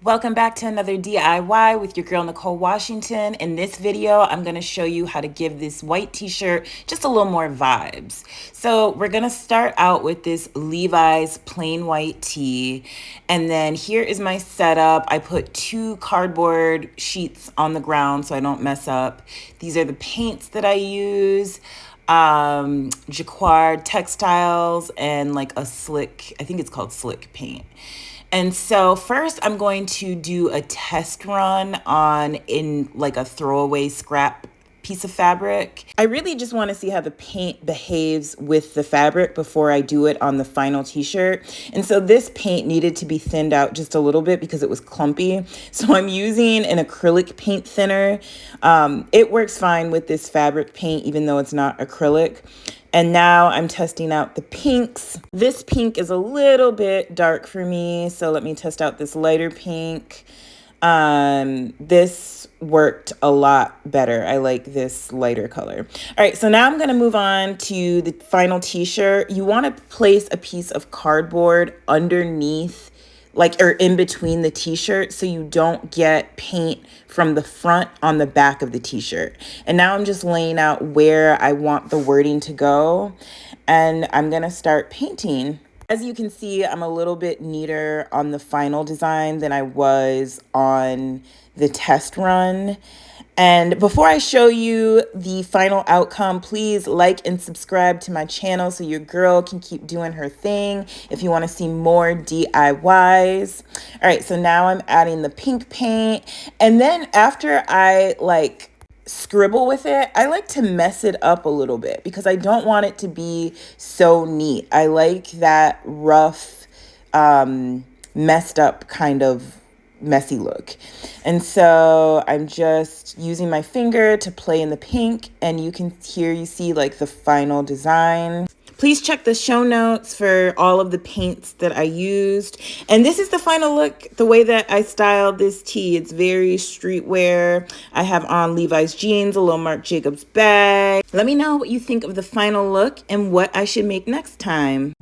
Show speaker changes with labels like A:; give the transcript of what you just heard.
A: Welcome back to another DIY with your girl Nicole Washington. In this video, I'm going to show you how to give this white t-shirt just a little more vibes. So we're going to start out with this Levi's plain white tee. And then here is my setup. I put 2 cardboard sheets on the ground so I don't mess up. These are the paints that I use. Jacquard textiles and like a slick, I think it's called slick paint. And so first I'm going to do a test run in like a throwaway scrap piece of fabric. I really just want to see how the paint behaves with the fabric before I do it on the final t-shirt. And so this paint needed to be thinned out just a little bit because it was clumpy. So I'm using an acrylic paint thinner. It works fine with this fabric paint, even though it's not acrylic. And now I'm testing out the pinks. This pink is a little bit dark for me, so let me test out this lighter pink. This worked a lot better. I like this lighter color. All right, so now I'm gonna move on to the final t-shirt. You wanna place a piece of cardboard underneath, or in between the t-shirt, so you don't get paint from the front on the back of the t-shirt. And now I'm just laying out where I want the wording to go, and I'm gonna start painting. As you can see, I'm a little bit neater on the final design than I was on the test run. And before I show you the final outcome, please like and subscribe to my channel so your girl can keep doing her thing if you want to see more DIYs. All right, so now I'm adding the pink paint. And then after I scribble with it, I like to mess it up a little bit because I don't want it to be so neat. I like that rough, messed up kind of messy look. And so I'm just using my finger to play in the pink, and you see like the final design. Please check the show notes for all of the paints that I used. And this is the final look, the way that I styled this tee. It's very streetwear. I have on Levi's jeans, a little Marc Jacobs bag. Let me know what you think of the final look and what I should make next time.